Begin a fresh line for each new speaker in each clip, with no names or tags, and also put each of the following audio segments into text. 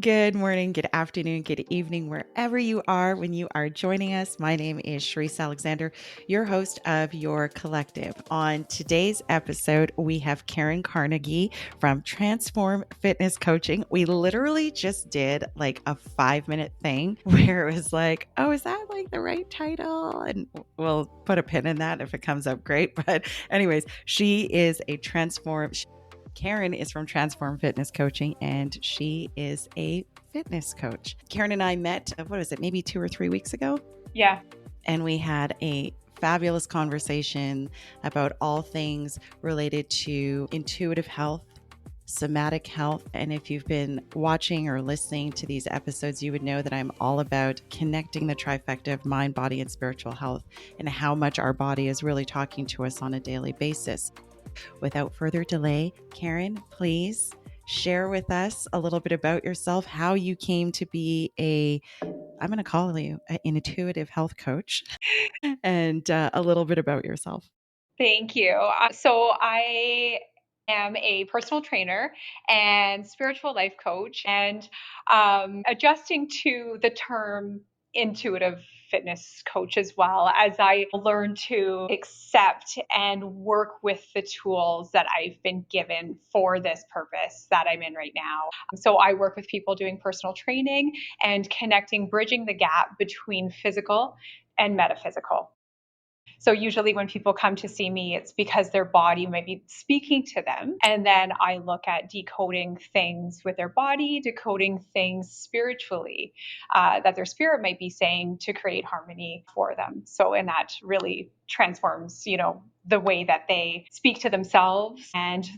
Good morning, good afternoon, good evening, wherever you are when you are joining us. My name is Sherisse Alexander, your host of Your Collective. On today's episode, we have Caren Carnegie from Transform Fitness Coaching. We literally just did like a 5-minute thing where it was like, oh, is that like the right title? And we'll put a pin in that if it comes up great. But, anyways, she is a Caren is from Transform Fitness Coaching, and she is a fitness coach. Caren and I met, what was it, maybe 2 or 3 weeks ago?
Yeah.
And we had a fabulous conversation about all things related to intuitive health, somatic health. And if you've been watching or listening to these episodes, you would know that I'm all about connecting the trifecta of mind, body, and spiritual health, and how much our body is really talking to us on a daily basis. Without further delay, Caren, please share with us a little bit about yourself, how you came to be I'm going to call you an intuitive health coach, and a little bit about yourself.
Thank you. So I am a personal trainer and spiritual life coach, and adjusting to the term intuitive fitness coach as well as I learn to accept and work with the tools that I've been given for this purpose that I'm in right now. So I work with people doing personal training and connecting, bridging the gap between physical and metaphysical. So usually when people come to see me, it's because their body might be speaking to them. And then I look at decoding things with their body, decoding things spiritually that their spirit might be saying to create harmony for them. So, and that really transforms, the way that they speak to themselves and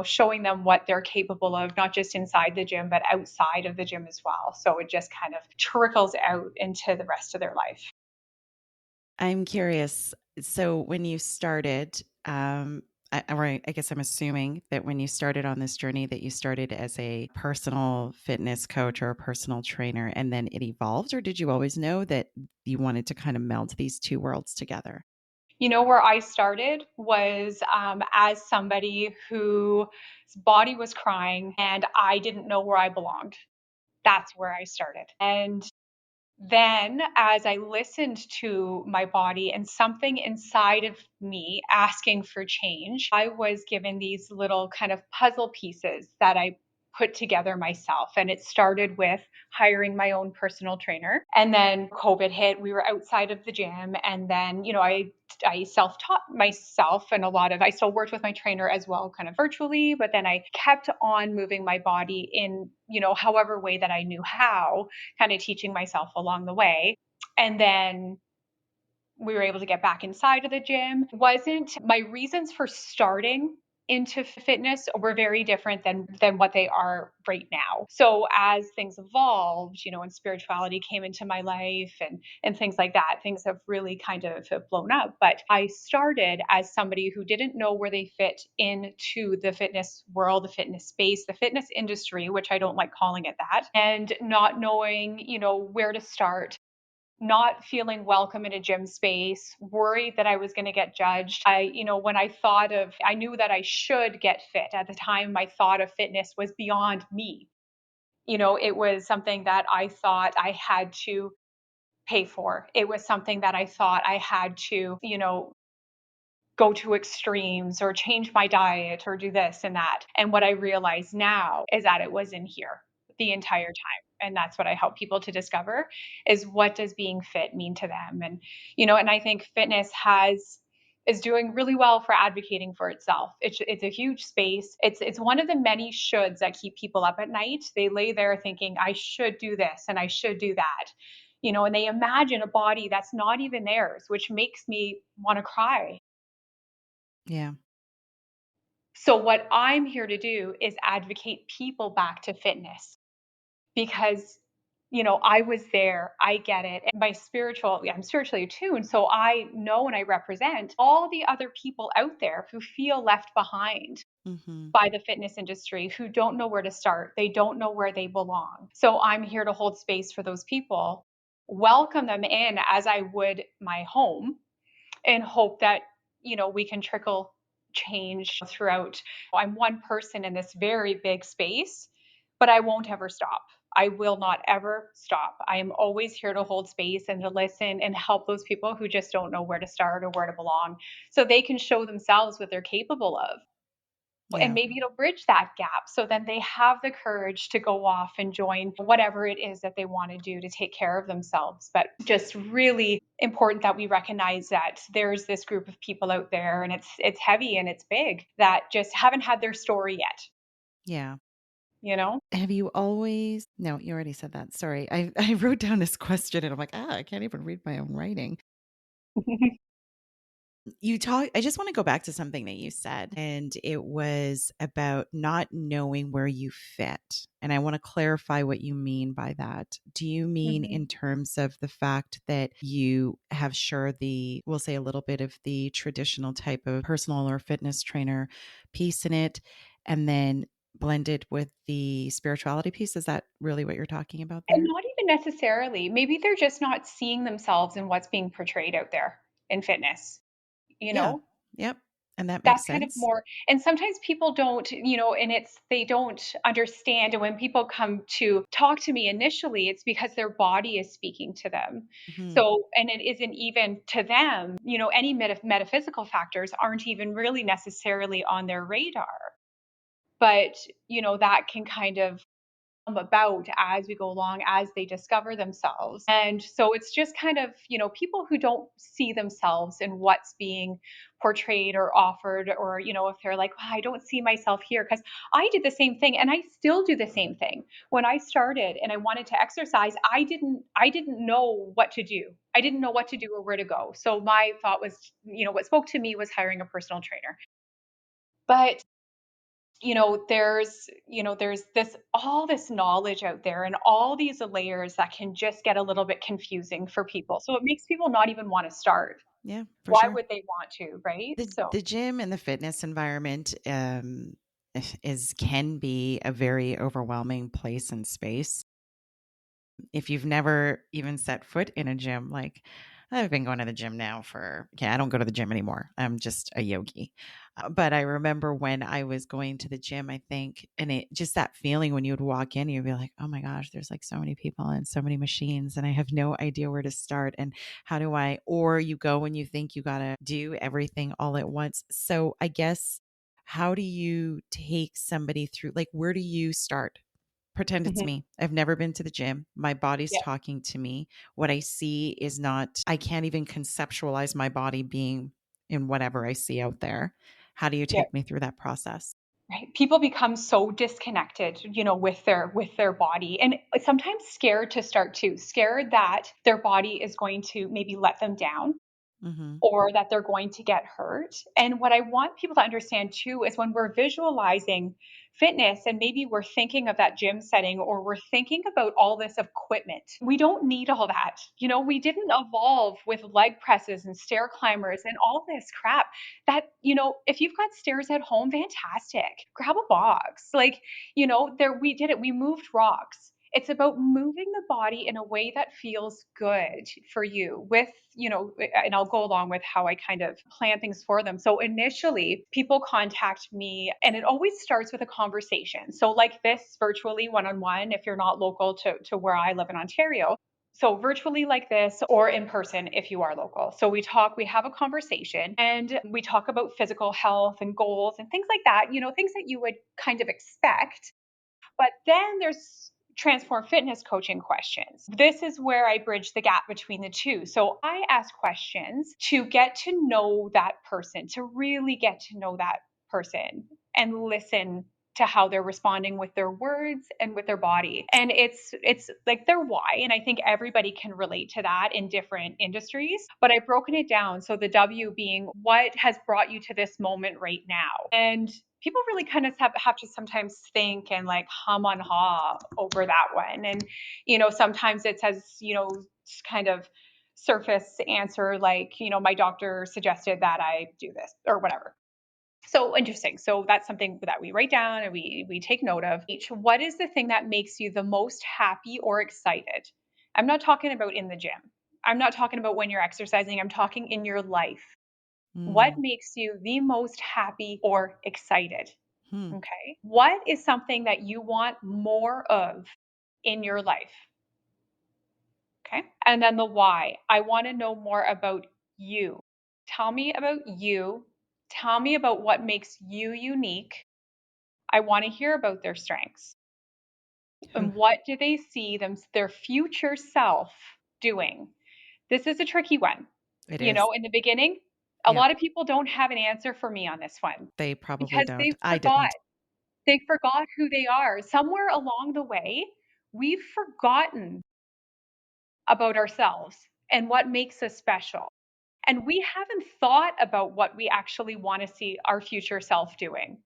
showing them what they're capable of, not just inside the gym, but outside of the gym as well. So it just kind of trickles out into the rest of their life.
I'm curious. So, when you started, I guess I'm assuming that when you started on this journey, that you started as a personal fitness coach or a personal trainer, and then it evolved, or did you always know that you wanted to kind of meld these two worlds together?
Where I started was as somebody whose body was crying and I didn't know where I belonged. That's where I started. And then, as I listened to my body and something inside of me asking for change, I was given these little kind of puzzle pieces that I put together myself. And it started with hiring my own personal trainer. And then COVID hit, we were outside of the gym. And then, I self taught myself and I still worked with my trainer as well, kind of virtually, but then I kept on moving my body in, however way that I knew how, kind of teaching myself along the way. And then we were able to get back inside of the gym. Wasn't my reasons for starting into fitness were very different than what they are right now. So as things evolved, and spirituality came into my life and things like that, things have really kind of blown up. But I started as somebody who didn't know where they fit into the fitness world, the fitness space, the fitness industry, which I don't like calling it that, and not knowing, where to start, not feeling welcome in a gym space, worried that I was going to get judged. When I knew that I should get fit at the time, my thought of fitness was beyond me. It was something that I thought I had to pay for. It was something that I thought I had to, go to extremes or change my diet or do this and that. And what I realize now is that it was in here the entire time. And that's what I help people to discover is what does being fit mean to them. And, and I think fitness is doing really well for advocating for itself. It's a huge space. It's one of the many shoulds that keep people up at night. They lay there thinking, I should do this and I should do that. And they imagine a body that's not even theirs, which makes me want to cry.
Yeah.
So, what I'm here to do is advocate people back to fitness because, I was there, I get it. And I'm spiritually attuned. So, I know and I represent all the other people out there who feel left behind
Hmm.
by the fitness industry, who don't know where to start. They don't know where they belong. So, I'm here to hold space for those people, welcome them in as I would my home, and hope that we can trickle change throughout. I'm one person in this very big space, but I won't ever stop. I will not ever stop. I am always here to hold space and to listen and help those people who just don't know where to start or where to belong so they can show themselves what they're capable of. And
Yeah.
maybe it'll bridge that gap so then they have the courage to go off and join whatever it is that they want to do to take care of themselves. But just really important that we recognize that there's this group of people out there, and it's heavy and it's big, that just haven't had their story yet,
Yeah.
you know?
Have you always No, you already said that. Sorry. I wrote down this question and I'm like, I can't even read my own writing. I just want to go back to something that you said, and it was about not knowing where you fit. And I want to clarify what you mean by that. Do you mean
Mhm.
in terms of the fact that you have sure we'll say a little bit of the traditional type of personal or fitness trainer piece in it, and then blended with the spirituality piece? Is that really what you're talking about
And
there?
not even necessarily. Maybe they're just not seeing themselves in what's being portrayed out there in fitness, you
Yeah.
know?
Yep. And that makes
That's kind of
sense.
more, and sometimes people don't, and they don't understand. And when people come to talk to me initially, it's because their body is speaking to them.
Mhm.
So, and it isn't even to them, any metaphysical factors aren't even really necessarily on their radar. But, that can kind of about as we go along, as they discover themselves. And so it's just kind of, people who don't see themselves in what's being portrayed or offered, or, if they're like, "Wow, I don't see myself here." Because I did the same thing and I still do the same thing. When I started and I wanted to exercise, I didn't know what to do. I didn't know what to do or where to go. So my thought was, what spoke to me was hiring a personal trainer. But there's this all this knowledge out there and all these layers that can just get a little bit confusing for people. So it makes people not even want to start.
Yeah, for
Why
sure.
would they want to, right? So
The gym and the fitness environment is can be a very overwhelming place and space. If you've never even set foot in a gym, like I've been going to the gym now for, okay, I don't go to the gym anymore. I'm just a yogi. But I remember when I was going to the gym, I think, and it just that feeling when you would walk in, you'd be like, oh my gosh, there's like so many people and so many machines, and I have no idea where to start. And how do or you go and you think you got to do everything all at once. So I guess, how do you take somebody through, like, where do you start? Pretend it's
mhm,
me. I've never been to the gym. My body's
yeah.
talking to me. What I see is not, I can't even conceptualize my body being in whatever I see out there. How do you
Yeah.
take me through that process?
Right. People become so disconnected, with their body, and sometimes scared to start too, scared that their body is going to maybe let them down
Mhm.
or that they're going to get hurt. And what I want people to understand too is when we're visualizing fitness and maybe we're thinking of that gym setting or we're thinking about all this equipment, we don't need all that. We didn't evolve with leg presses and stair climbers and all this crap. If you've got stairs at home, fantastic. Grab a box. Like, there we did it. We moved rocks. It's about moving the body in a way that feels good for you with, and I'll go along with how I kind of plan things for them. So initially, people contact me and it always starts with a conversation. So like this virtually one-on-one if you're not local to where I live in Ontario. So virtually like this or in person if you are local. So we have a conversation and we talk about physical health and goals and things like that, things that you would kind of expect, but then there's transform fitness coaching questions. This is where I bridge the gap between the two. So I ask questions to get to know that person, to really get to know that person and listen to how they're responding with their words and with their body. And it's like their why. And I think everybody can relate to that in different industries. But I've broken it down. So the W being what has brought you to this moment right now. And people really kind of have to sometimes think and like hum on ha over that one. And, sometimes it says, kind of surface answer like, my doctor suggested that I do this or whatever. So interesting. So that's something that we write down and we take note of. Each, what is the thing that makes you the most happy or excited? I'm not talking about in the gym. I'm not talking about when you're exercising. I'm talking in your life. What
Mm.
makes you the most happy or excited?
Hmm.
Okay. What is something that you want more of in your life? Okay. And then the why. I want to know more about you. Tell me about you. Tell me about what makes you unique. I want to hear about their strengths.
Hmm.
And what do they see their future self doing? This is a tricky one.
It
You
is.
know, in the beginning, a
Yeah.
lot of people don't have an answer for me on this one
They probably
because
don't.
they
I
forgot.
didn't.
They forgot who they are. Somewhere along the way, we've forgotten about ourselves and what makes us special. And we haven't thought about what we actually want to see our future self doing.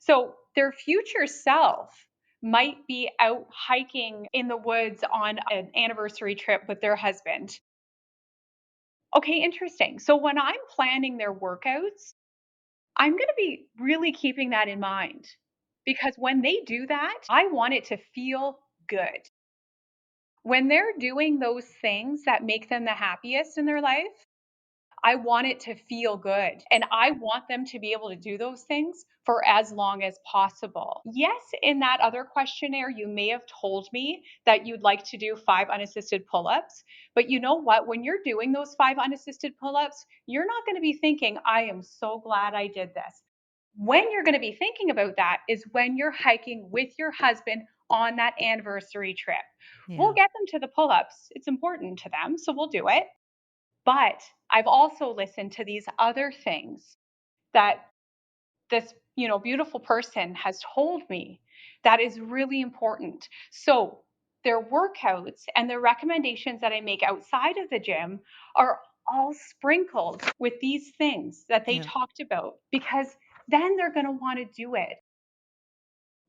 So, their future self might be out hiking in the woods on an anniversary trip with their husband. Okay, interesting. So, when I'm planning their workouts, I'm going to be really keeping that in mind because when they do that, I want it to feel good. When they're doing those things that make them the happiest in their life, I want it to feel good. And I want them to be able to do those things for as long as possible. Yes, in that other questionnaire, you may have told me that you'd like to do 5 unassisted pull ups. But you know what? When you're doing those 5 unassisted pull ups, you're not going to be thinking, I am so glad I did this. When you're going to be thinking about that is when you're hiking with your husband on that anniversary trip. We'll
Yeah.
get them to the pull ups. It's important to them, so we'll do it. But I've also listened to these other things that this, beautiful person has told me that is really important. So, their workouts and the recommendations that I make outside of the gym are all sprinkled with these things that they
Yeah.
talked about because then they're going to want to do it.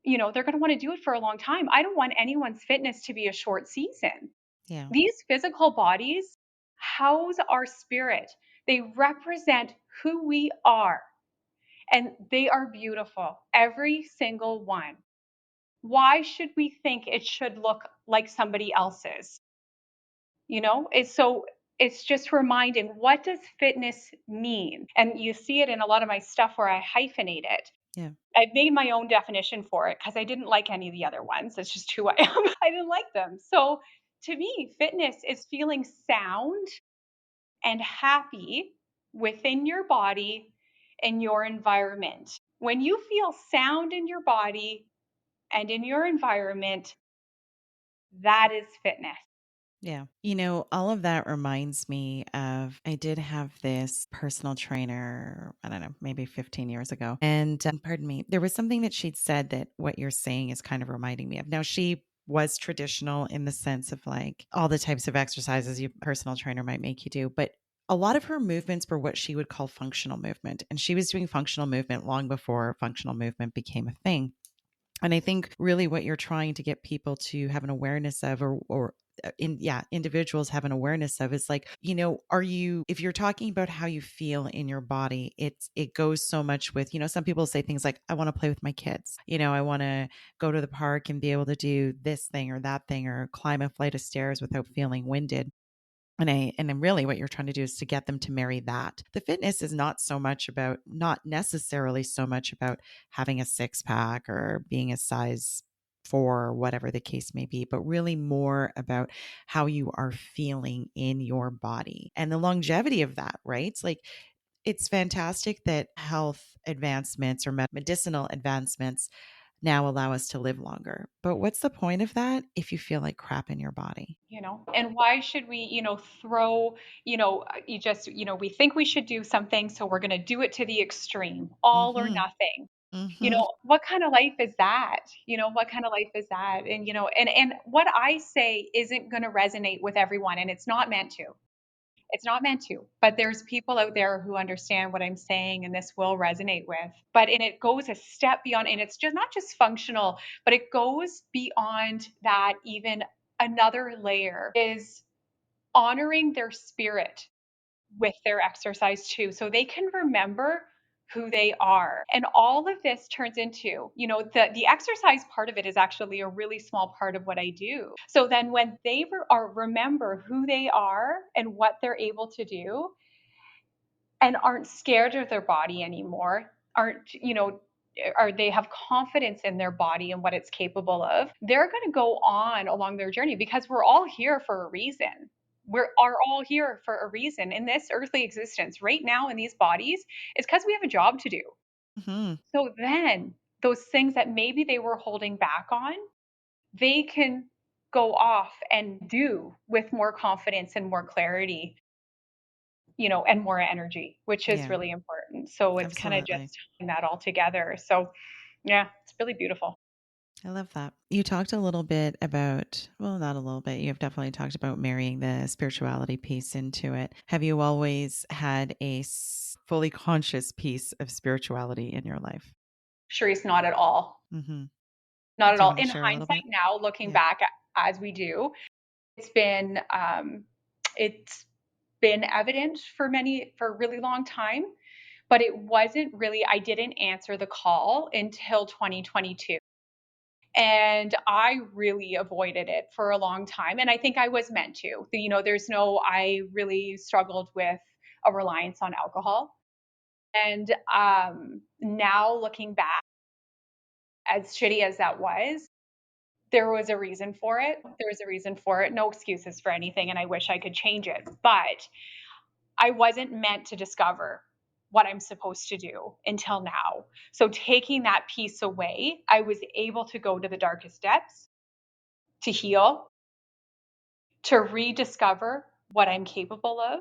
They're going to want to do it for a long time. I don't want anyone's fitness to be a short season.
Yeah.
These physical bodies house our spirit. They represent who we are, and they are beautiful, every single one. Why should we think it should look like somebody else's? It's just reminding, what does fitness mean? And you see it in a lot of my stuff where I hyphenate it.
Yeah.
I've made my own definition for it because I didn't like any of the other ones. That's just who I am. I didn't like them. So to me, fitness is feeling sound and happy within your body and your environment. When you feel sound in your body and in your environment, that is fitness.
Yeah. All of that reminds me of I did have this personal trainer, I don't know, maybe 15 years ago. And pardon me, there was something that she'd said that what you're saying is kind of reminding me of. Now, she was traditional in the sense of like all the types of exercises your personal trainer might make you do, but a lot of her movements were what she would call functional movement. And she was doing functional movement long before functional movement became a thing. And I think really what you're trying to get people to have an awareness of, individuals have an awareness of is like, are you, if you're talking about how you feel in your body, it goes so much with, some people say things like, I want to play with my kids, I want to go to the park and be able to do this thing or that thing or climb a flight of stairs without feeling winded. And then really what you're trying to do is to get them to marry that. The fitness is not necessarily so much about having a six pack or being a size 4 or whatever the case may be, but really more about how you are feeling in your body and the longevity of that, right? It's like it's fantastic that health advancements or medicinal advancements now allow us to live longer. But what's the point of that if you feel like crap in your body?
And why should we, throw, we think we should do something, so we're going to do it to the extreme, all or
Mhm.
nothing.
Mhm.
What kind of life is that? What kind of life is that? And what I say isn't going to resonate with everyone, and it's not meant to. It's not meant to. But there's people out there who understand what I'm saying, and this will resonate with. And it goes a step beyond, and it's just not just functional, but it goes beyond that. Even another layer is honoring their spirit with their exercise too, so they can remember who they are. And all of this turns into, the exercise part of it is actually a really small part of what I do. So then when they remember who they are and what they're able to do and aren't scared of their body anymore, aren't, or they have confidence in their body and what it's capable of, they're going to go on along their journey because we're all here for a reason. We are all here for a reason in this earthly existence right now in these bodies. It's because we have a job to do.
Hmm.
So then those things that maybe they were holding back on, they can go off and do with more confidence and more clarity, and more energy, which is
Yeah,
really important. So it's kind of
absolutely.
just tying that all together. So yeah, it's really beautiful.
I love that. You talked a little bit about, well, not a little bit, you've definitely talked about marrying the spirituality piece into it. Have you always had a fully conscious piece of spirituality in your life?
Sherisse, not at all.
Hmm.
Not at
Do you
all.
want to
In
share a little
hindsight
bit?
now, looking
Yeah.
back as we do, it's been it's been evident for a really long time, but it wasn't really, I didn't answer the call until 2022. And I really avoided it for a long time. And I think I was meant to. I really struggled with a reliance on alcohol. And now looking back, as shitty as that was, there was a reason for it. There was a reason for it. No excuses for anything. And I wish I could change it. But I wasn't meant to discover what I'm supposed to do until now. So taking that piece away, I was able to go to the darkest depths, to heal, to rediscover what I'm capable of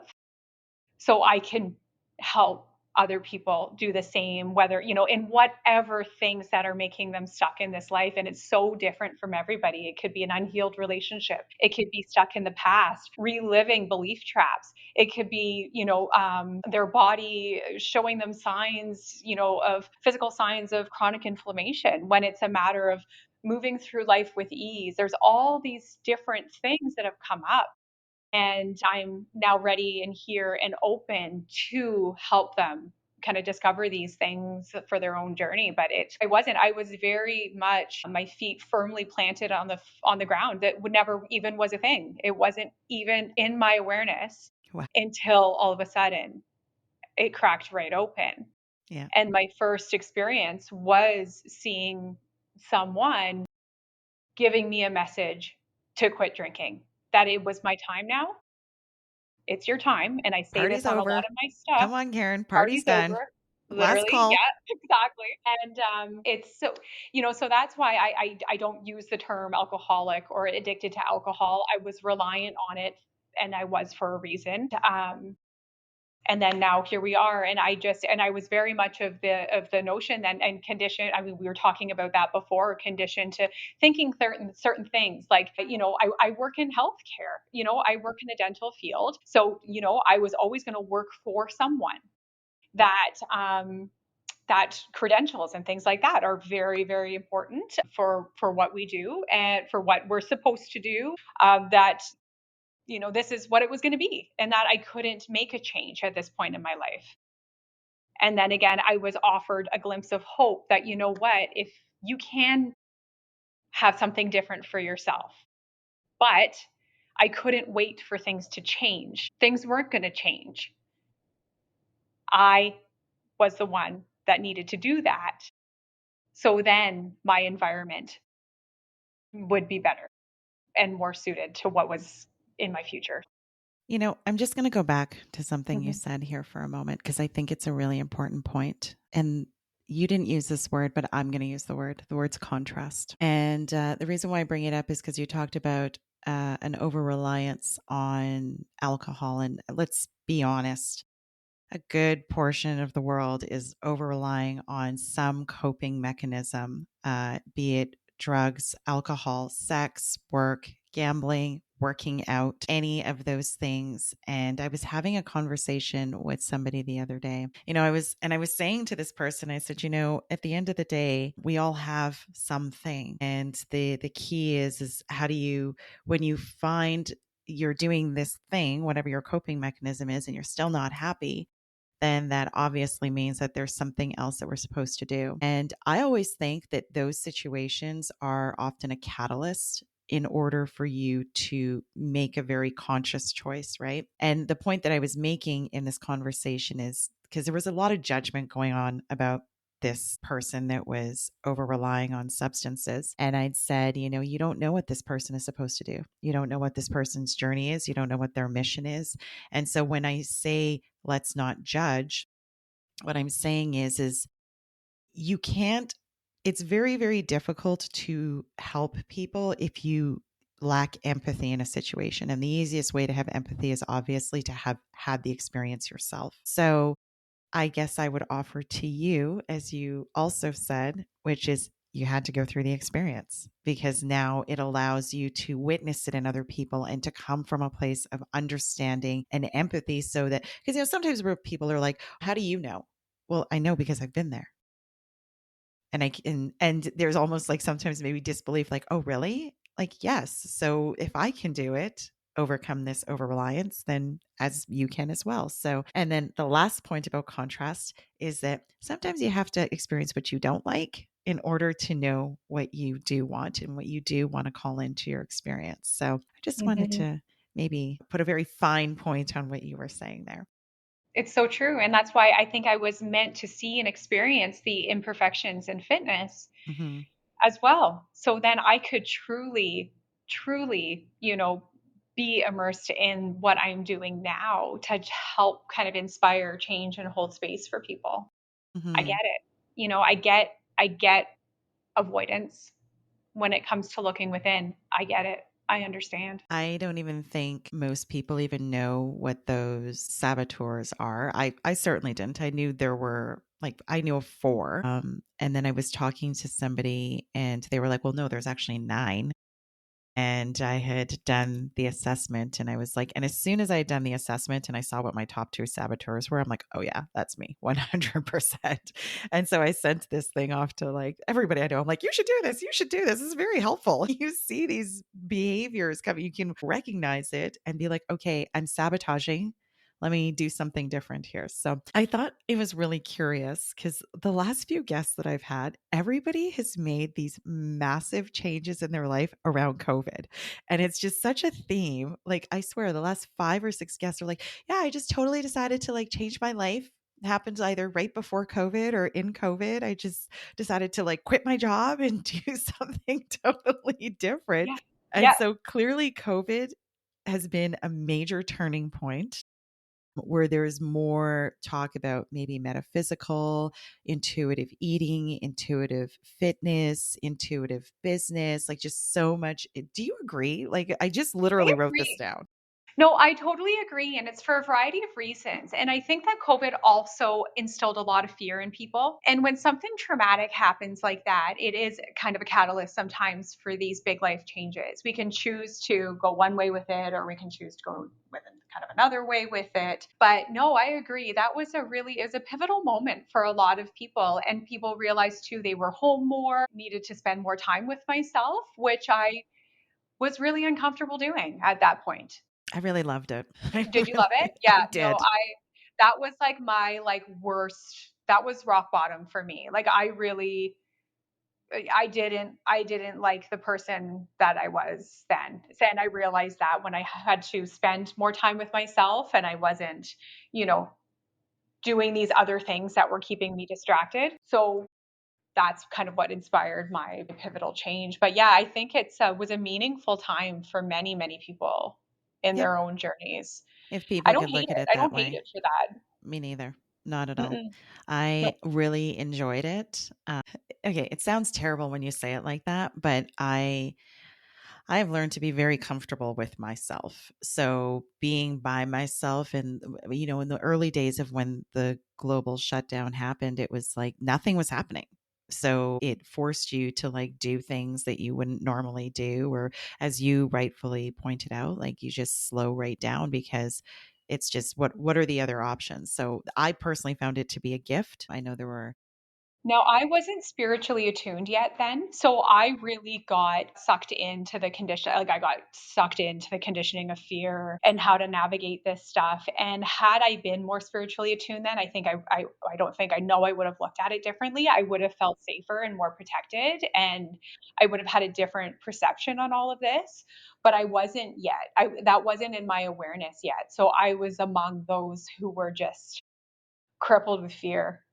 so I can help other people do the same, whether, in whatever things that are making them stuck in this life. And it's so different from everybody. It could be an unhealed relationship, it could be stuck in the past, reliving belief traps. It could be, their body showing them signs, of physical signs of chronic inflammation when it's a matter of moving through life with ease. There's all these different things that have come up, and I'm now ready and here and open to help them kind of discover these things for their own journey. But I was very much my feet firmly planted on the ground. That would never even was a thing. It wasn't even in my awareness
Wow.
until all of a sudden it cracked right open.
Yeah.
And my first experience was seeing someone giving me a message to quit drinking, that it was my time now. It's your time. And I say this
Party's
on a lot
over.
of my stuff.
Come on, Karen. Party's
Party's
done.
over.
Last
Literally,
call.
yeah, exactly. And it's so, so that's why I don't use the term alcoholic or addicted to alcohol. I was reliant on it, and I was for a reason. And then now here we are, and I was very much of the notion then, and condition. I mean, we were talking about that before, conditioned to thinking certain things, like, I work in healthcare, I work in the dental field, so I was always going to work for someone that that credentials and things like that are very, very important for what we do and for what we're supposed to do. That this is what it was going to be, and that I couldn't make a change at this point in my life. And then again, I was offered a glimpse of hope that, what, if you can have something different for yourself. But I couldn't wait for things to change. Things weren't going to change. I was the one that needed to do that. So then my environment would be better and more suited to what was in my future.
I'm just going to go back to something you
Mhm.
said here for a moment because I think it's a really important point. And you didn't use this word, but I'm going to use the word. The word's contrast. And the reason why I bring it up is because you talked about an over reliance on alcohol. And let's be honest, a good portion of the world is over relying on some coping mechanism, be it drugs, alcohol, sex, work, gambling, working out, any of those things. And I was having a conversation with somebody the other day. I was saying to this person, I said, at the end of the day, we all have something. And the key is how do you, when you find you're doing this thing, whatever your coping mechanism is, and you're still not happy, then that obviously means that there's something else that we're supposed to do. And I always think that those situations are often a catalyst in order for you to make a very conscious choice, right? And the point that I was making in this conversation is because there was a lot of judgment going on about this person that was over relying on substances. And I'd said, you don't know what this person is supposed to do. You don't know what this person's journey is. You don't know what their mission is. And so when I say, let's not judge, what I'm saying is you can't, it's very, very difficult to help people if you lack empathy in a situation. And the easiest way to have empathy is obviously to have had the experience yourself. So I guess I would offer to you, as you also said, which is you had to go through the experience because now it allows you to witness it in other people and to come from a place of understanding and empathy so that, because, sometimes where people are like, how do you know? Well, I know because I've been there. And and there's almost like sometimes maybe disbelief, like, oh, really? Like, yes. So if I can do it, overcome this over reliance, then as you can as well. So, and then the last point about contrast is that sometimes you have to experience what you don't like in order to know what you do want and what you do want to call into your experience. So I just wanted
Mhm.
to maybe put a very fine point on what you were saying there.
It's so true. And that's why I think I was meant to see and experience the imperfections in fitness
Hmm.
as well. So then I could truly, be immersed in what I'm doing now to help kind of inspire change and hold space for people. I
Hmm.
get it. I get avoidance when it comes to looking within. I get it. I understand.
I don't even think most people even know what those saboteurs are. I certainly didn't. I knew there were like I knew of four. And then I was talking to somebody and they were like, well, no, there's actually nine. And I had done the assessment and I was like, and as soon as I had done the assessment and I saw what my top two saboteurs were, I'm like, oh yeah, that's me 100%. And so I sent this thing off to like everybody I know. I'm like, you should do this. You should do this. This is very helpful. You see these behaviors coming, you can recognize it and be like, okay, I'm sabotaging. Let me do something different here. So I thought it was really curious because the last few guests that I've had, everybody has made these massive changes in their life around COVID. And it's just such a theme. Like, I swear, the last five or six guests are like, yeah, I just totally decided to like change my life. It happened either right before COVID or in COVID. I just decided to like quit my job and do something totally different.
Yeah.
And
Yeah.
so clearly, COVID has been a major turning point where there's more talk about maybe metaphysical, intuitive eating, intuitive fitness, intuitive business, like just so much. Do you agree? Like, I just
I
literally wrote this
agree.
down.
No, I totally agree. And it's for a variety of reasons. And I think that COVID also instilled a lot of fear in people. And when something traumatic happens like that, it is kind of a catalyst sometimes for these big life changes. We can choose to go one way with it, or we can choose to go with kind of another way with it. But no, I agree. That was a really is a pivotal moment for a lot of people. And people realized too they were home more, needed to spend more time with myself, which I was really uncomfortable doing at that point.
I really loved it. I
Did you love it?
really, I
Yeah, no,
did.
I that was like my like worst that was rock bottom for me. Like I really I didn't like the person that I was then. And I realized that when I had to spend more time with myself and I wasn't, you know, doing these other things that were keeping me distracted. So that's kind of what inspired my pivotal change. But yeah, I think it's was a meaningful time for many people in
Yep.
their own journeys.
If
I
people
don't
could
hate
look at
it.
it
I
that
don't hate
way.
it for that.
Me neither. Not at all.
Mm-mm.
I
Nope.
really enjoyed it. Okay, it sounds terrible when you say it like that, but I've learned to be very comfortable with myself. So being by myself and in the early days of when the global shutdown happened, it was like nothing was happening. So it forced you to like do things that you wouldn't normally do or as you rightfully pointed out, like you just slow right down because it's just what are the other options? So I personally found it to be a gift. I know there were.
Now, I wasn't spiritually attuned yet then, so I really got sucked into the condition like, I got sucked into the conditioning of fear and how to navigate this stuff, and had I been more spiritually attuned then, I think I don't think I know I would have looked at it differently. I would have felt safer and more protected, and I would have had a different perception on all of this, but I wasn't yet. That wasn't in my awareness yet, so I was among those who were just crippled with fear.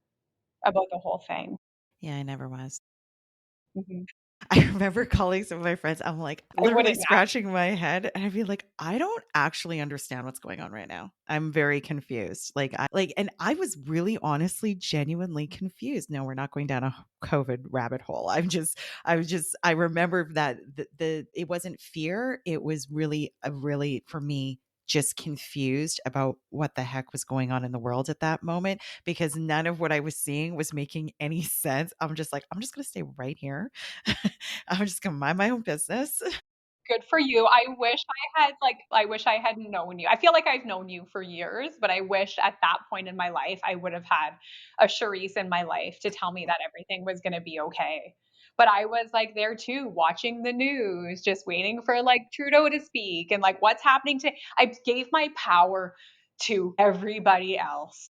about the whole thing.
Yeah, I never was.
Mhm.
I remember calling some of my friends, I'm, like,
I
literally
wouldn't now.
scratching my head, and I'd be like, "I don't actually understand what's going on right now. I'm very confused." And I was really honestly genuinely confused. No, we're not going down a COVID rabbit hole. I remember that the it wasn't fear, it was really a really, for me, just confused about what the heck was going on in the world at that moment, because none of what I was seeing was making any sense. I'm just like, "I'm just gonna stay right here. I'm just gonna mind my own business."
Good for you. I wish I had known you. I feel like I've known you for years, but I wish at that point in my life I would have had a Sherisse in my life to tell me that everything was gonna be okay. But I was like there too, watching the news, just waiting for like Trudeau to speak and like what's happening to I gave my power to everybody else.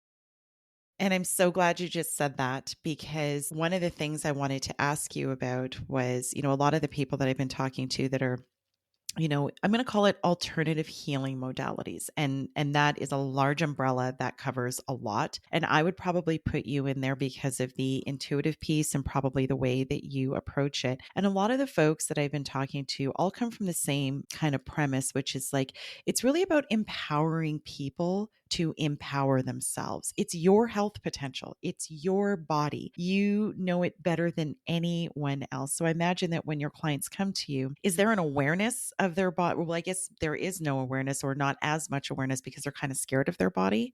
And I'm so glad you just said that, because one of the things I wanted to ask you about was, a lot of the people that I've been talking to that are, I'm going to call it alternative healing modalities, and that is a large umbrella that covers a lot. And I would probably put you in there because of the intuitive piece and probably the way that you approach it. And a lot of the folks that I've been talking to all come from the same kind of premise, which is like, it's really about empowering people to empower themselves. It's your health potential, it's your body. You know it better than anyone else. So I imagine that when your clients come to you, is there an awareness of their body? Well, I guess there is no awareness, or not as much awareness, because they're kind of scared of their body.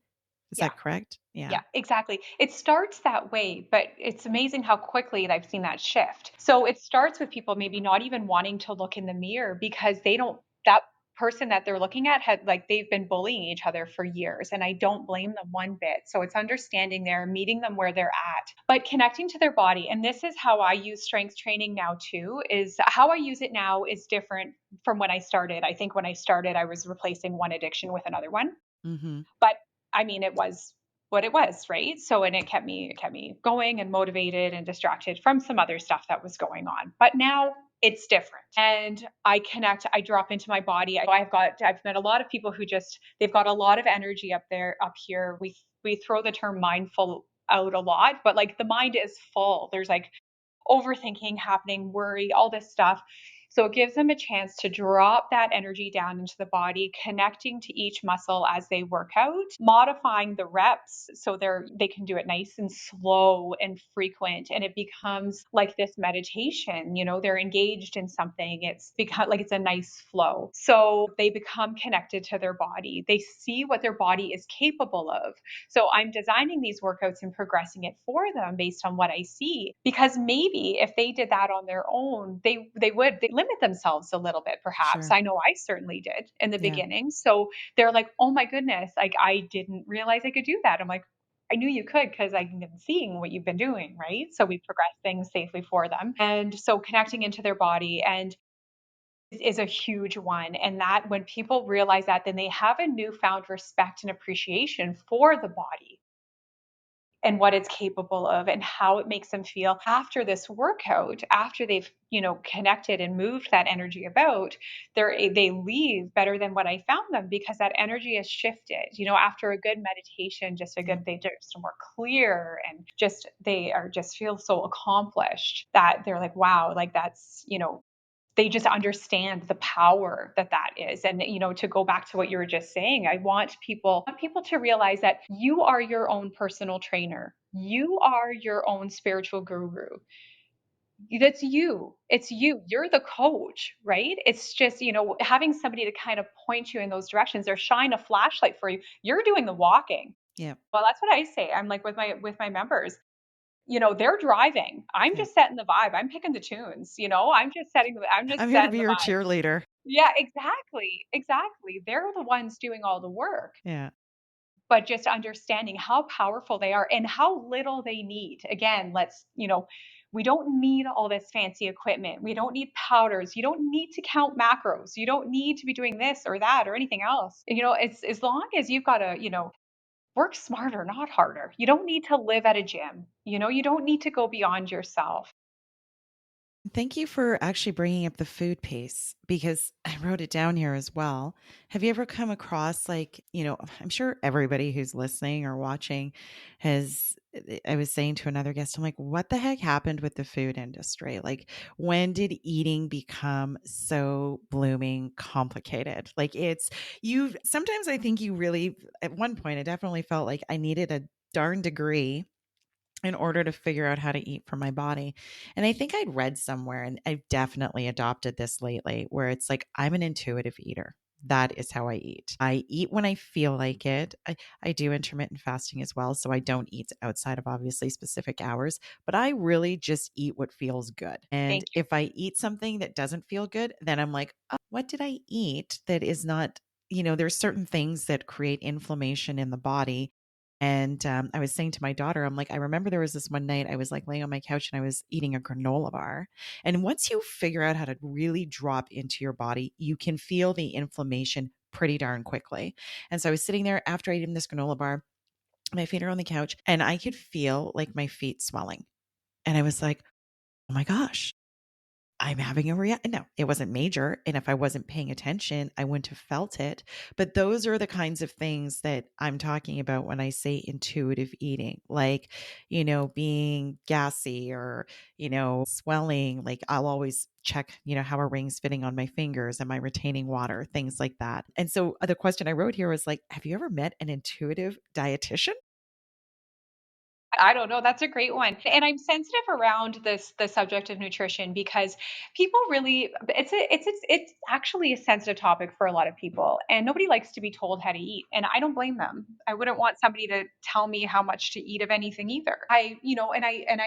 Is
Yeah.
that correct? Yeah.
Yeah, exactly. It starts that way, but it's amazing how quickly I've seen that shift. So it starts with people maybe not even wanting to look in the mirror because they don't, that person that they're looking at had like they've been bullying each other for years. And I don't blame them one bit. So it's understanding there, meeting them where they're at, but connecting to their body. And this is how I use strength training now too, is how I use it now is different from when I started. I think when I started, I was replacing one addiction with another one.
Hmm.
But I mean, it was what it was, right? So, and it kept me going and motivated and distracted from some other stuff that was going on. But now it's different. And I connect, I drop into my body. I've met a lot of people who just, they've got a lot of energy up there, up here. We throw the term mindful out a lot, but like the mind is full. There's like overthinking happening, worry, all this stuff. So it gives them a chance to drop that energy down into the body, connecting to each muscle as they work out, modifying the reps so they can do it nice and slow and frequent, and it becomes like this meditation. They're engaged in something. It's become like it's a nice flow. So they become connected to their body. They see what their body is capable of, so I'm designing these workouts and progressing it for them based on what I see. Because maybe if they did that on their own, they limit themselves a little bit, perhaps.
Sure.
I know I certainly did in the
Yeah.
beginning. So they're like, oh my goodness, like I didn't realize I could do that. I'm like, I knew you could because I've been seeing what you've been doing, right? So we progress things safely for them. And so connecting into their body and is a huge one. And that when people realize that, then they have a newfound respect and appreciation for the body and what it's capable of and how it makes them feel after this workout, after they've connected and moved that energy about. They leave better than what I found them because that energy has shifted. After a good meditation, just a
Yeah.
good, they just are more clear and just they are just feel so accomplished that they're like, wow, like that's they just understand the power that that is. And to go back to what you were just saying, I want people to realize that you are your own personal trainer, you are your own spiritual guru. That's you, it's you're the coach, right? It's just having somebody to kind of point you in those directions or shine a flashlight for you. You're doing the walking.
Yeah.
Well, that's what I say. I'm like with my members, they're driving. I'm
Yeah.
just setting the vibe. I'm picking the tunes, I'm
I'm
just
here to
setting
be
the
your
vibe.
cheerleader.
Yeah, exactly. Exactly. They're the ones doing all the work,
Yeah.
but just understanding how powerful they are and how little they need. Again, we don't need all this fancy equipment. We don't need powders. You don't need to count macros. You don't need to be doing this or that or anything else. It's as long as you've got to, work smarter, not harder. You don't need to live at a gym. You don't need to go beyond yourself.
Thank you for actually bringing up the food piece because I wrote it down here as well. Have you ever come across, like, I'm sure everybody who's listening or watching has. I was saying to another guest, I'm like, what the heck happened with the food industry? Like, when did eating become so blooming complicated? Like, sometimes I think you really, at one point, I definitely felt like I needed a darn degree in order to figure out how to eat for my body. And I think I'd read somewhere, and I've definitely adopted this lately, where it's like, I'm an intuitive eater. That is how I eat. I eat when I feel like it. I do intermittent fasting as well. So I don't eat outside of obviously specific hours, but I really just eat what feels good. And
Thank you.
if I eat something that doesn't feel good, then I'm like, oh, what did I eat that is not, there's certain things that create inflammation in the body. And I was saying to my daughter, I'm like, I remember there was this one night I was like laying on my couch and I was eating a granola bar. And once you figure out how to really drop into your body, you can feel the inflammation pretty darn quickly. And so I was sitting there after eating this granola bar, my feet are on the couch, and I could feel like my feet swelling. And I was like, oh my gosh, I'm having a reaction. No, it wasn't major. And if I wasn't paying attention, I wouldn't have felt it. But those are the kinds of things that I'm talking about when I say intuitive eating, like, being gassy or, swelling. Like, I'll always check, how a ring's fitting on my fingers. Am I retaining water? Things like that. And so the question I wrote here was like, have you ever met an intuitive dietitian?
I don't know, that's a great one. And I'm sensitive around the subject of nutrition because people really it's actually a sensitive topic for a lot of people and nobody likes to be told how to eat and I don't blame them. I wouldn't want somebody to tell me how much to eat of anything either. I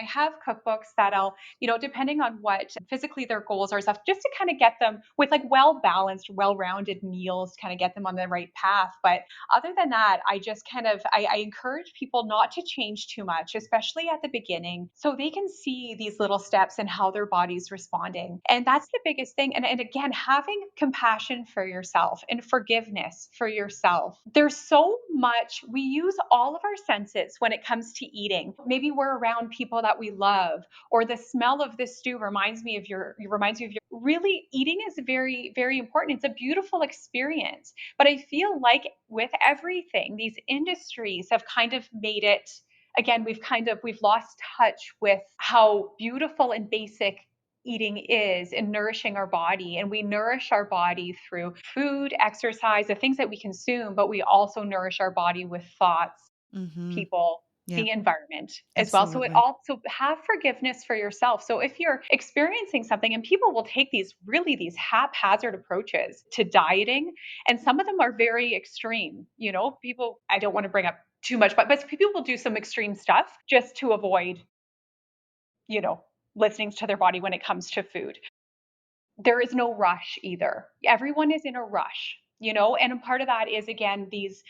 have cookbooks that I'll, depending on what physically their goals are stuff just to kind of get them with like well balanced, well-rounded meals, kind of get them on the right path. But other than that, I just kind of I encourage people not to change too much, especially at the beginning, so they can see these little steps and how their body's responding. And that's the biggest thing. And again, having compassion for yourself and forgiveness for yourself. There's so much we use all of our senses when it comes to eating. Maybe we're around people that we love, or the smell of this stew reminds you of your really eating is very, very important. It's a beautiful experience. But I feel like with everything, these industries have kind of made it, again, we've lost touch with how beautiful and basic eating is in nourishing our body. And we nourish our body through food, exercise, the things that we consume, but we also nourish our body with thoughts,
Mm-hmm.
people,
Yeah,
the environment as well. So it
absolutely.
also have forgiveness for yourself. So if you're experiencing something, and people will take these haphazard approaches to dieting, and some of them are very extreme. People, I don't want to bring up too much, but people will do some extreme stuff just to avoid, you know, listening to their body when it comes to food. There is no rush either. Everyone is in a rush, and a part of that is again these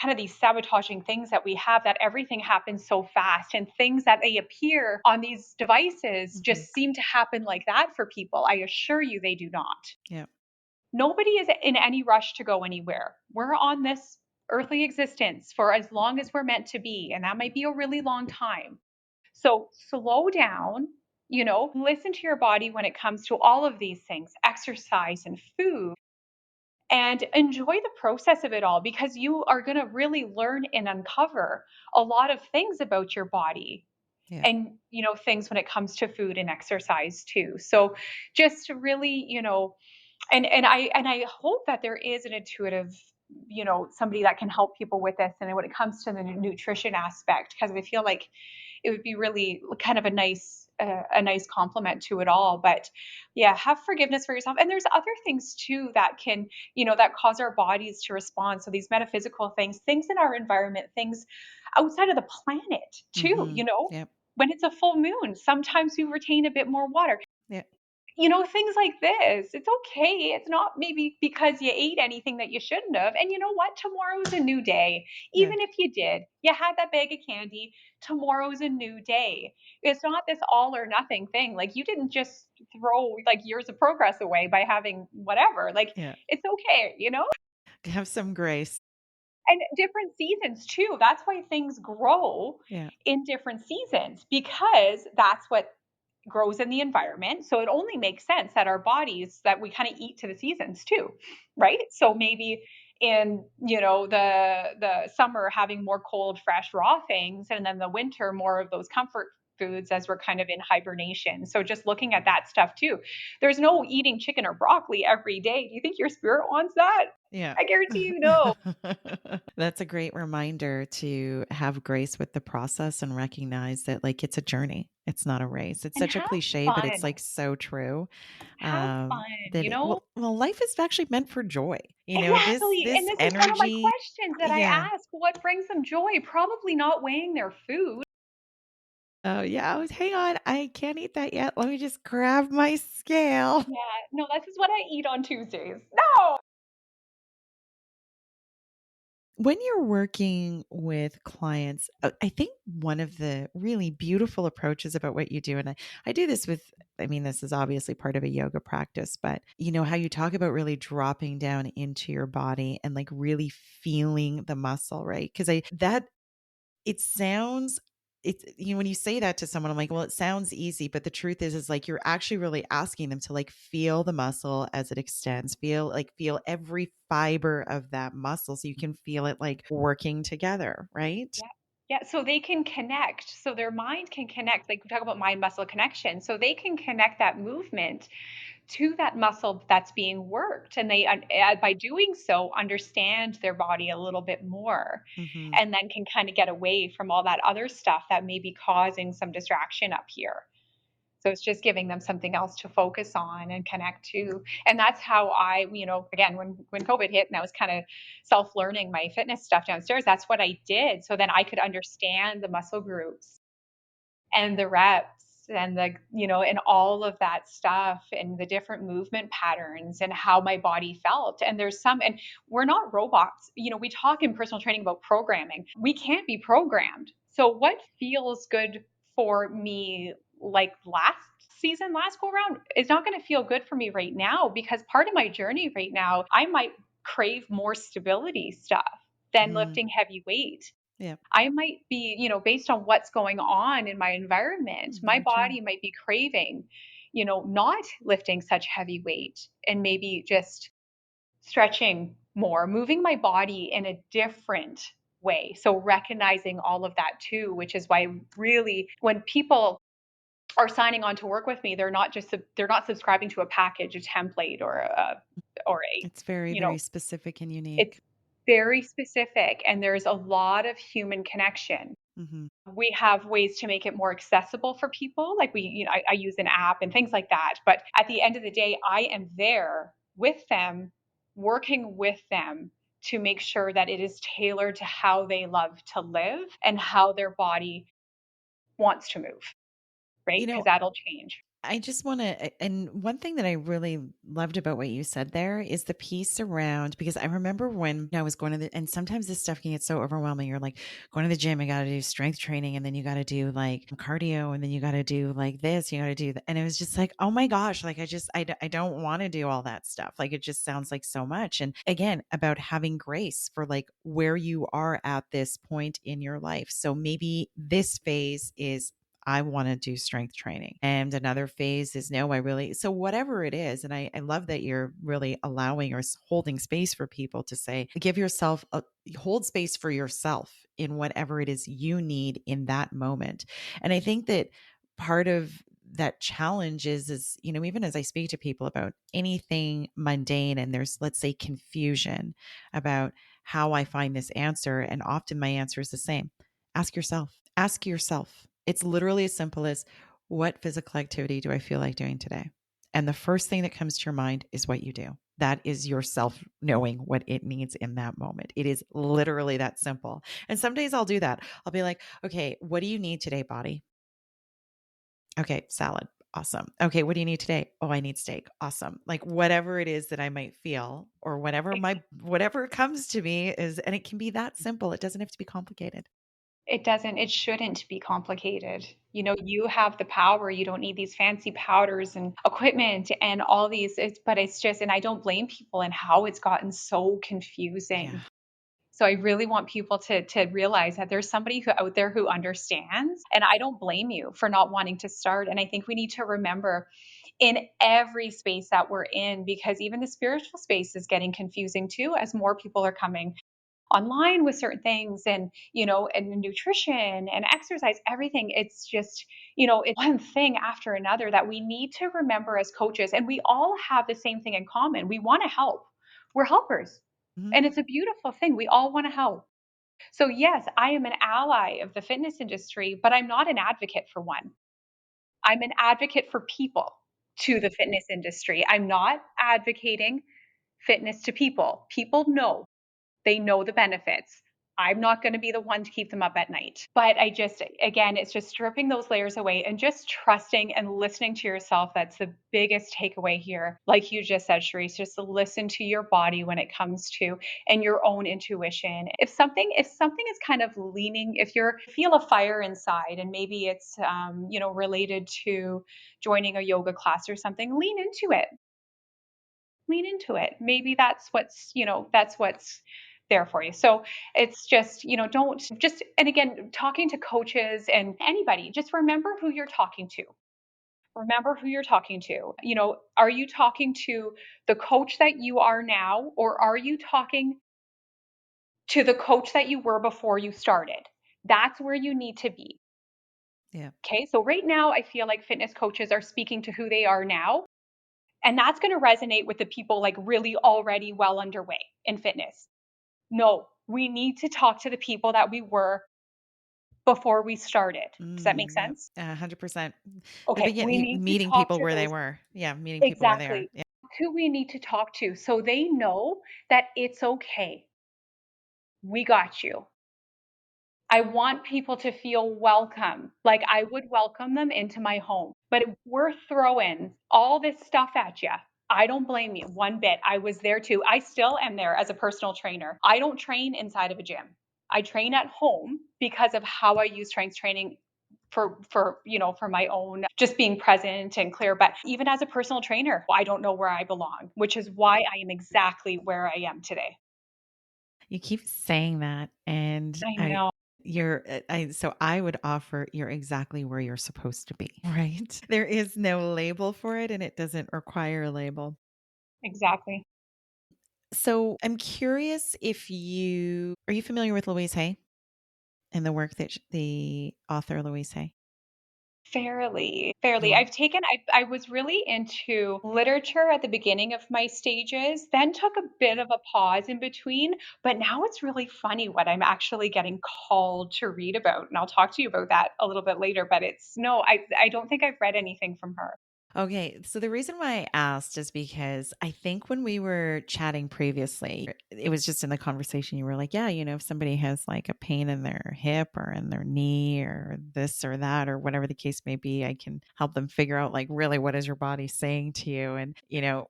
kind of these sabotaging things that we have, that everything happens so fast, and things that they appear on these devices
Mm-hmm.
just seem to happen like that for people. I assure you they do not.
Yeah.
Nobody is in any rush to go anywhere. We're on this earthly existence for as long as we're meant to be, and that might be a really long time. So slow down, listen to your body when it comes to all of these things, exercise and food, and enjoy the process of it all, because you are going to really learn and uncover a lot of things about your body,
Yeah.
and things when it comes to food and exercise too. So just to really, and I hope that there is an intuitive, somebody that can help people with this, and when it comes to the nutrition aspect, because I feel like it would be really kind of a nice complement to it all. But yeah, have forgiveness for yourself. And there's other things too that can, that cause our bodies to respond. So these metaphysical things in our environment, things outside of the planet too,
Mm-hmm. Yep.
when it's a full moon, sometimes we retain a bit more water.
Yeah.
Things like this. It's okay. It's not maybe because you ate anything that you shouldn't have. And you know what? Tomorrow's a new day.
Yeah.
Even if you had that bag of candy, tomorrow's a new day. It's not this all or nothing thing. Like, you didn't just throw like years of progress away by having whatever. Like,
Yeah.
it's okay.
Have some grace.
And different seasons too. That's why things grow
Yeah.
in different seasons, because that's what grows in the environment. So it only makes sense that our bodies, that we kind of eat to the seasons too, right? So maybe in, the summer having more cold, fresh, raw things, and then the winter more of those comfort foods as we're kind of in hibernation. So just looking at that stuff too. There's no eating chicken or broccoli every day. Do you think your spirit wants that?
Yeah.
I guarantee you no.
That's a great reminder to have grace with the process and recognize that like it's a journey. It's not a race. It's
And
such a
have
cliche, but it's
fun.
like so true.
Have fun,
That well, life is actually meant for joy. This
Exactly. And
this
this is one of my
energy.
questions that I
Yeah.
ask. What brings them joy? Probably not weighing their food.
Oh yeah. Hang on. I can't eat that yet. Let me just grab my scale.
Yeah. No, this is what I eat on Tuesdays. No.
When you're working with clients, I think one of the really beautiful approaches about what you do, and I do this with, I mean, this is obviously part of a yoga practice, but how you talk about really dropping down into your body and like really feeling the muscle, right? Because it sounds it's when you say that to someone, I'm like, well, it sounds easy, but the truth is like you're actually really asking them to like feel the muscle as it extends, feel every fiber of that muscle so you can feel it like working together, right?
Yeah. Yeah. So they can connect. So their mind can connect. Like we talk about mind muscle connection. So they can connect that movement to that muscle that's being worked. And they, by doing so, understand their body a little bit more,
Hmm.
and then can kind of get away from all that other stuff that may be causing some distraction up here. So it's just giving them something else to focus on and connect to. And that's how I, again, when COVID hit and I was kind of self-learning my fitness stuff downstairs, that's what I did. So then I could understand the muscle groups and the reps and and all of that stuff and the different movement patterns and how my body felt. And we're not robots. We talk in personal training about programming. We can't be programmed. So what feels good for me, like last go around, is not going to feel good for me right now, because part of my journey right now, I might crave more stability stuff than
Mm,
lifting heavy weight.
yeah.
I might be, based on what's going on in my environment, my
Very true.
body might be craving, not lifting such heavy weight, and maybe just stretching more, moving my body in a different way. So recognizing all of that too, which is why really when people are signing on to work with me, they're not subscribing to a package, a template, or a,
It's very,
you
very
know,
specific and
it's
unique.
very specific, and there's a lot of human connection.
Hmm.
We have ways to make it more accessible for people. Like I use an app and things like that. But at the end of the day, I am there with them, working with them to make sure that it is tailored to how they love to live and how their body wants to move, right?
You
Because
know,
that'll change.
I just want to, and one thing that I really loved about what you said there is the piece around, because I remember when I was going to and sometimes this stuff can get so overwhelming. You're like going to the gym, you got to do strength training, and then you got to do like cardio, and then you got to do like this, you got to do that. And it was just like, oh my gosh, like I don't want to do all that stuff. Like it just sounds like so much. And again, about having grace for like where you are at this point in your life. So maybe this phase is I want to do strength training. And another phase is no, I really, so whatever it is. And I love that you're really allowing or holding space for people to say, give yourself hold space for yourself in whatever it is you need in that moment. And I think that part of that challenge is, even as I speak to people about anything mundane and there's, let's say, confusion about how I find this answer. And often my answer is the same. Ask yourself. It's literally as simple as what physical activity do I feel like doing today? And the first thing that comes to your mind is what you do. That is yourself knowing what it needs in that moment. It is literally that simple. And some days I'll do that. I'll be like, okay, what do you need today, body? Okay, salad. Awesome. Okay, what do you need today? Oh, I need steak. Awesome. Like whatever it is that I might feel or whatever comes to me is, and it can be that simple. It doesn't have to be complicated.
It shouldn't be complicated. You have the power. You don't need these fancy powders and equipment and all these, but it's just, and I don't blame people and how it's gotten so
Yeah.
confusing. So I really want people to realize that there's somebody who out there who understands, and I don't blame you for not wanting to start. And I think we need to remember in every space that we're in, because even the spiritual space is getting confusing too as more people are coming online with certain things, and and nutrition and exercise, everything. It's just, it's one thing after another that we need to remember as coaches, and we all have the same thing in common. We want to help. We're helpers,
Mhm.
and it's a beautiful thing. We all want to help. So yes, I am an ally of the fitness industry, but I'm not an advocate for one. I'm an advocate for people to the fitness industry. I'm not advocating fitness to people. People know, they know the benefits. I'm not going to be the one to keep them up at night. But I just, again, it's just stripping those layers away and just trusting and listening to yourself. That's the biggest takeaway here. Like you just said, Sherisse, just to listen to your body when it comes to, and your own intuition. If something is kind of leaning, if you feel a fire inside, and maybe it's, related to joining a yoga class or something, lean into it. Lean into it. Maybe that's what's there for you. So it's just, don't just, and again, talking to coaches and anybody, just remember who you're talking to. Remember who you're talking to. Are you talking to the coach that you are now, or are you talking to the coach that you were before you started? That's where you need to be.
Yeah.
Okay. So right now, I feel like fitness coaches are speaking to who they are now. And that's going to resonate with the people like really already well underway in fitness. No, we need to talk to the people that we were before we started. Does that make
Yep.
sense?
100%. The
Okay, we
beginning,
need to
meeting
talk
people
to
where they
those.
were. Yeah, meeting people where they are.
Exactly.
Yeah.
Who we need to talk to so they know that it's okay. We got you. I want people to feel welcome, like I would welcome them into my home. But if we're throwing all this stuff at you, I don't blame you one bit. I was there too. I still am there as a personal trainer. I don't train inside of a gym. I train at home because of how I use strength training for my own just being present and clear. But even as a personal trainer, I don't know where I belong, which is why I am exactly where I am today.
You keep saying that, and
I know.
so I would offer you're exactly where you're supposed to be, right? There is no label for it, and it doesn't require a label.
Exactly.
So I'm curious if are you familiar with Louise Hay and the work that the author Louise Hay?
Fairly, fairly.
Oh,
I was really into literature at the beginning of my stages, then took a bit of a pause in between, but now it's really funny what I'm actually getting called to read about, and I'll talk to you about that a little bit later, but it's no, I don't think I've read anything from her.
okay. So the reason why I asked is because I think when we were chatting previously, it was just in the conversation. You were like, yeah, if somebody has like a pain in their hip or in their knee or this or that or whatever the case may be, I can help them figure out like really what is your body saying to you. And,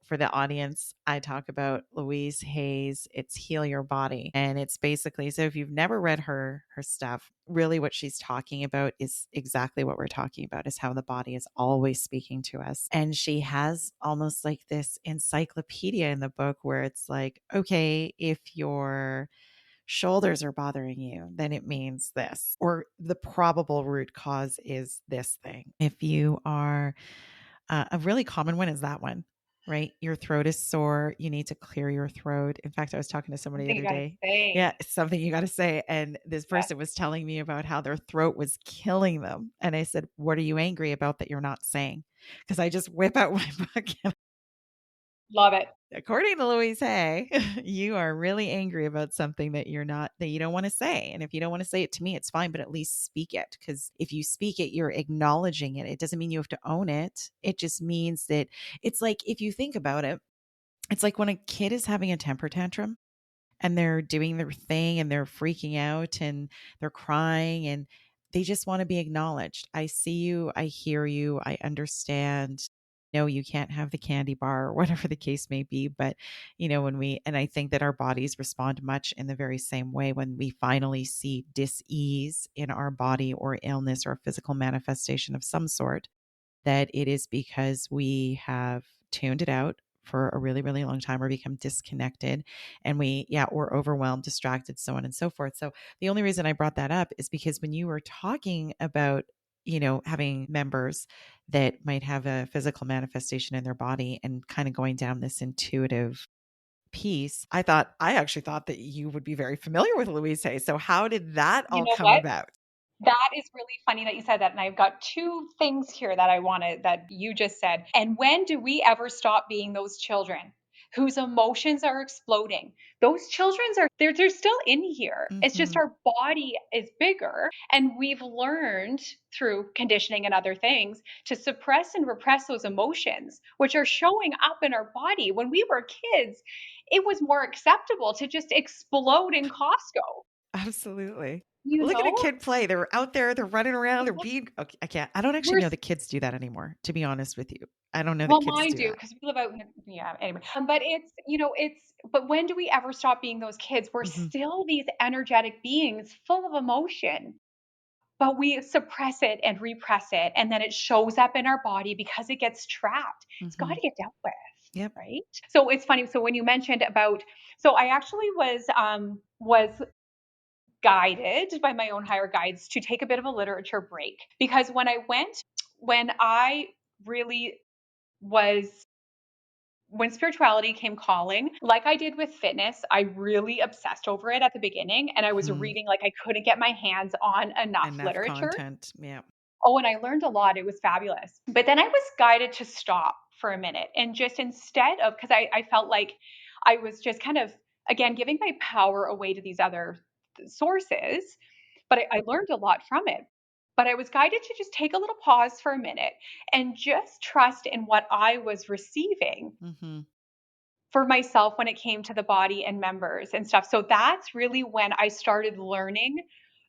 for the audience, I talk about Louise Hay's It's Heal Your Body. And it's basically, so if you've never read her stuff, really what she's talking about is exactly what we're talking about, is how the body is always speaking to us. And she has almost like this encyclopedia in the book where it's like, okay, if your shoulders are bothering you, then it means this, or the probable root cause is this thing. If you are a really common one is that one, right? Your throat is sore. You need to clear your throat. In fact, I was talking to somebody the
Something you
other
gotta
day. Yeah,
say.
it's something you got to say. And this
Yes,
person was telling me about how their throat was killing them. And I said, what are you angry about that you're not saying? Because I just whip out my book and
love it.
according to Louise Hay, you are really angry about something that you don't want to say. And if you don't want to say it to me, it's fine, but at least speak it. Because if you speak it, you're acknowledging it. It doesn't mean you have to own it. It just means that it's like, if you think about it, it's like when a kid is having a temper tantrum and they're doing their thing and they're freaking out and they're crying and they just want to be acknowledged. I see you, I hear you, I understand. No, you can't have the candy bar or whatever the case may be. But, and I think that our bodies respond much in the very same way when we finally see dis-ease in our body or illness or a physical manifestation of some sort, that it is because we have tuned it out for a really, really long time or become disconnected. And we're overwhelmed, distracted, so on and so forth. So the only reason I brought that up is because when you were talking about, having members that might have a physical manifestation in their body and kind of going down this intuitive piece, I actually thought that you would be very familiar with Louise Hay. So how did that
You
all
know
come
what?
about?
That is really funny that you said that. And I've got two things here that I wanted that you just said. And when do we ever stop being those children whose emotions are exploding? Those children's are they're still in here. It's just
Mhm.
our body is bigger. And we've learned through conditioning and other things to suppress and repress those emotions, which are showing up in our body. When we were kids, it was more acceptable to just explode in Costco,
Absolutely.
you
Look at a
know?
kid play. They're out there, they're running around, they're being okay, I can't. I don't actually
We're
know that kids do that anymore, to be honest with you. I don't know that
Well,
kids
mine
do
do
that.
because we live out in yeah, anyway. But but when do we ever stop being those kids? We're
Mhm.
still these energetic beings full of emotion, but we suppress it and repress it, and then it shows up in our body because it gets trapped. It's got
Mhm.
to get dealt with,
Yep.
right? So it's funny. So when you mentioned about, so I actually was guided by my own higher guides to take a bit of a literature break because when I really was when spirituality came calling, like I did with fitness, I really obsessed over it at the beginning and I was
Mhm.
reading like I couldn't get my hands on enough
Enough
literature.
content. Yeah.
Oh, and I learned a lot. It was fabulous. But then I was guided to stop for a minute and just instead of, because I felt like I was just kind of, again, giving my power away to these other sources, but I learned a lot from it. But I was guided to just take a little pause for a minute and just trust in what I was receiving
Mhm.
for myself when it came to the body and members and stuff. So that's really when I started learning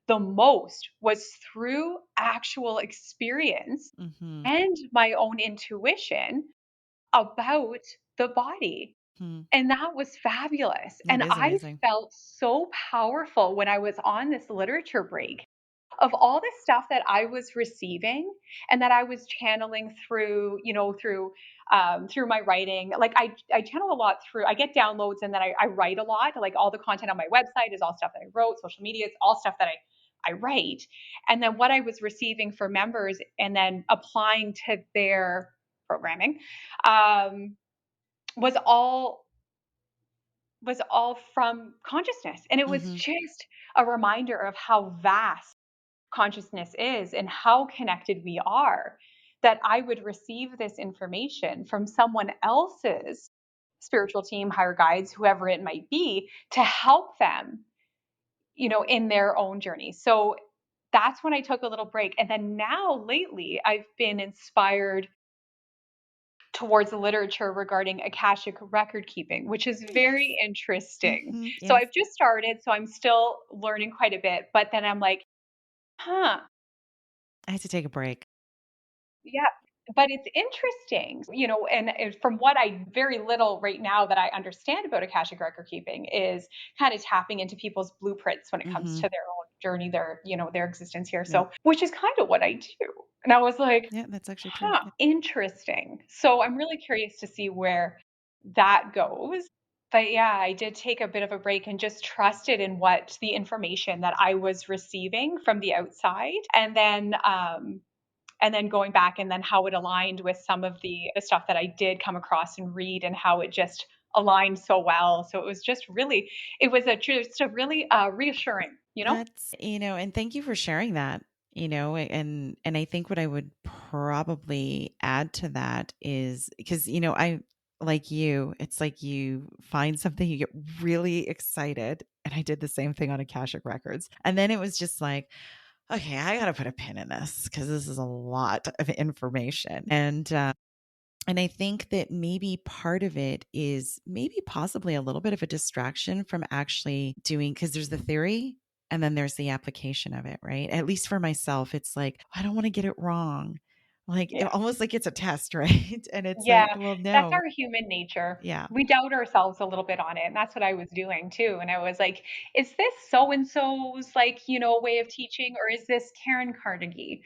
the most was through actual experience
Mhm.
and my own intuition about the body.
Mhm.
And that was fabulous.
That
And
is
I
amazing.
felt so powerful when I was on this literature break of all the stuff that I was receiving and that I was channeling through, through my writing. Like I channel a lot through, I get downloads and then I write a lot. Like all the content on my website is all stuff that I wrote, social media, it's all stuff that I write. And then what I was receiving for members and then applying to their programming um, was all from consciousness. And it was
Mhm.
just a reminder of how vast consciousness is and how connected we are, that I would receive this information from someone else's spiritual team, higher guides, whoever it might be, to help them, in their own journey. So that's when I took a little break. And then now lately, I've been inspired towards the literature regarding Akashic record keeping, which is
Yes.
very interesting.
Mhm.
So
Yes.
I've just started, so I'm still learning quite a bit, but then I'm like, huh,
I had to take a break.
yeah, but it's interesting, and from what I very little right now that I understand about Akashic record keeping is kind of tapping into people's blueprints when it comes to
Mhm.
their own journey, their existence here.
Yeah.
So, which is kind of what I do. And I was like,
Yeah, that's actually true.
huh,
Yeah.
interesting. So I'm really curious to see where that goes. But yeah, I did take a bit of a break and just trusted in what the information that I was receiving from the outside. And then going back and then how it aligned with some of the stuff that I did come across and read and how it just aligned so well. So it was just really, it was just a really reassuring, you know?
That's, and thank you for sharing that, and I think what I would probably add to that is because, I like you, it's like you find something, you get really excited. And I did the same thing on Akashic Records. And then it was just like, okay, I got to put a pin in this because this is a lot of information. And I think that maybe part of it is maybe possibly a little bit of a distraction from actually doing, because there's the theory and then there's the application of it, right? At least for myself, it's like, I don't want to get it wrong. Like
Yeah.
almost like it's a test, right? And it's
Yeah,
like, well,
that's
no.
our human nature.
Yeah.
We doubt ourselves a little bit on it, and that's what I was doing too. And I was like, is this so and so's way of teaching, or is this Karen Carnegie?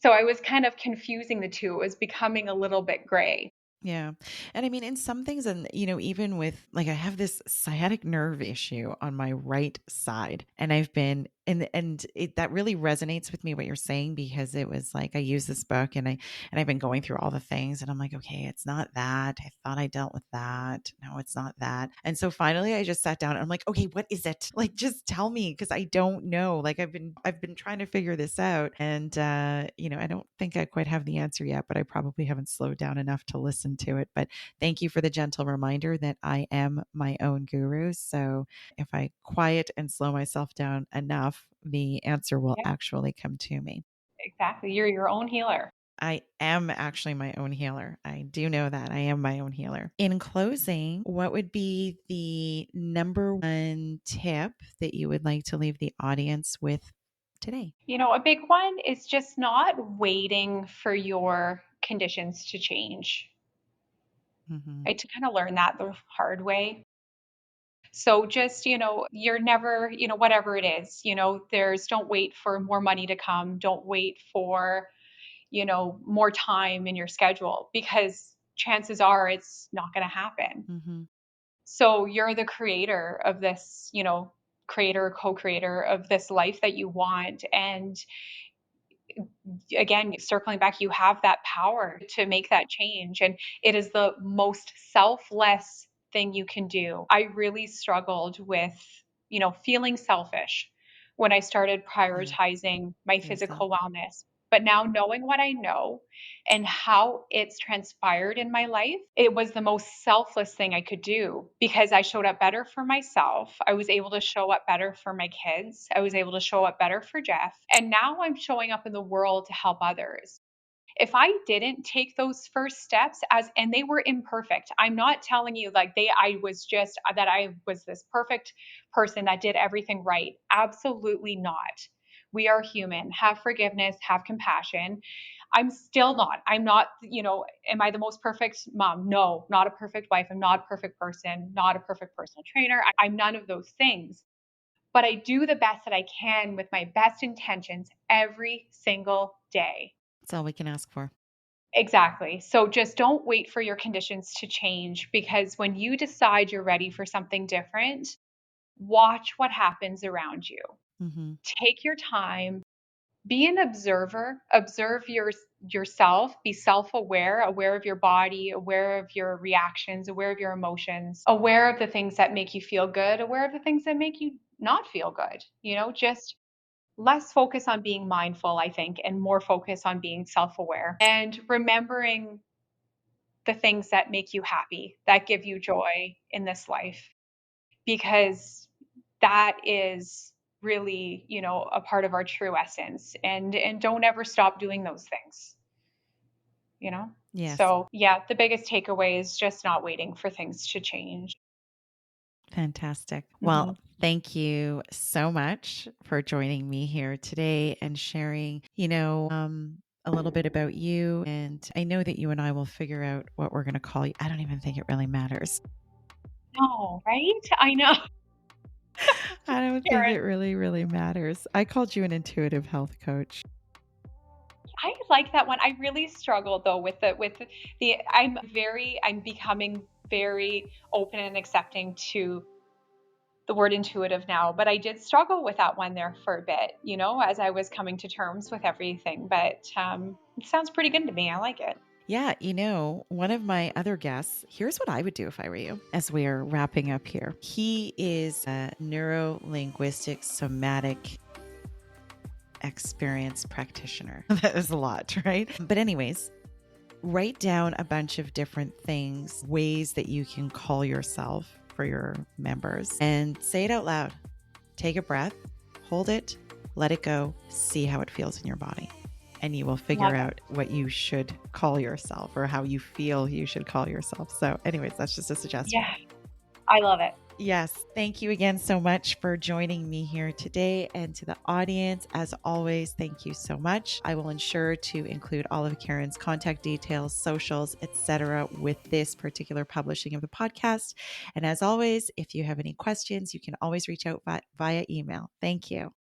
So I was kind of confusing the two. It was becoming a little bit gray.
Yeah. And I mean, in some things, and, you know, even with like, I have this sciatic nerve issue on my right side, and I've been, and that really resonates with me what you're saying, because it was like, I use this book and I've been going through all the things, and I'm like, okay, it's not that. I thought I dealt with that. No, it's not that. And so finally I just sat down and I'm like, okay, what is it? Like, just tell me, because I don't know. Like, I've been trying to figure this out. And, you know, I don't think I quite have the answer yet, but I probably haven't slowed down enough to listen to it. But thank you for the gentle reminder that I am my own guru. So if I quiet and slow myself down enough, the answer will
Yeah,
actually come to me.
exactly. You're your own healer.
I am actually my own healer. I do know that I am my own healer. In closing, what would be the number one tip that you would like to leave the audience with today?
A big one is just not waiting for your conditions to change.
Hmm.
I had to kind of learn that the hard way. So just, you're never, whatever it is, don't wait for more money to come. Don't wait for, more time in your schedule because chances are it's not going to happen.
Hmm.
So you're the creator of this, creator, co-creator of this life that you want. And again, circling back, you have that power to make that change. And it is the most selfless thing you can do. I really struggled with, feeling selfish when I started
Yeah,
prioritizing my
very sad.
physical wellness. But now knowing what I know and how it's transpired in my life, it was the most selfless thing I could do because I showed up better for myself. I was able to show up better for my kids. I was able to show up better for Jeff. And now I'm showing up in the world to help others. If I didn't take those first steps and they were imperfect. I'm not telling you like I was just that I was this perfect person that did everything right. Absolutely not. We are human. Have forgiveness, have compassion. I'm still not. I'm not, am I the most perfect mom? No, not a perfect wife. I'm not a perfect person, not a perfect personal trainer. I'm none of those things. But I do the best that I can with my best intentions every single day.
That's all we can ask for.
Exactly. So just don't wait for your conditions to change because when you decide you're ready for something different, watch what happens around you.
Hmm.
Take your time, be an observer, observe yourself, be self-aware, aware of your body, aware of your reactions, aware of your emotions, aware of the things that make you feel good, aware of the things that make you not feel good. Just less focus on being mindful, I think, and more focus on being self-aware and remembering the things that make you happy, that give you joy in this life, because that is really, a part of our true essence. And don't ever stop doing those things, you know?
Yes.
So, yeah, the biggest takeaway is just not waiting for things to change.
Fantastic. Well,
Mhm.
thank you so much for joining me here today and sharing, a little bit about you. And I know that you and I will figure out what we're going to call you. I don't even think it really matters.
No, right? I know,
I don't think
Karen.
it really, really matters. I called you an intuitive health coach.
I like that one. I really struggle though with the I'm becoming very open and accepting to the word intuitive now, but I did struggle with that one there for a bit, as I was coming to terms with everything. But it sounds pretty good to me. I like it.
Yeah, one of my other guests, here's what I would do if I were you as we are wrapping up here. He is a neuro linguistic somatic experience practitioner. That is a lot, right? But, anyways, write down a bunch of different things, ways that you can call yourself for your members, and say it out loud. Take a breath, hold it, let it go, see how it feels in your body. And you will figure
Love it.
out what you should call yourself or how you feel you should call yourself. So, anyways, that's just a suggestion.
Yeah, I love it.
Yes. Thank you again so much for joining me here today. And to the audience, as always, thank you so much. I will ensure to include all of Caren's contact details, socials, etc., with this particular publishing of the podcast. And as always, if you have any questions, you can always reach out via email. Thank you.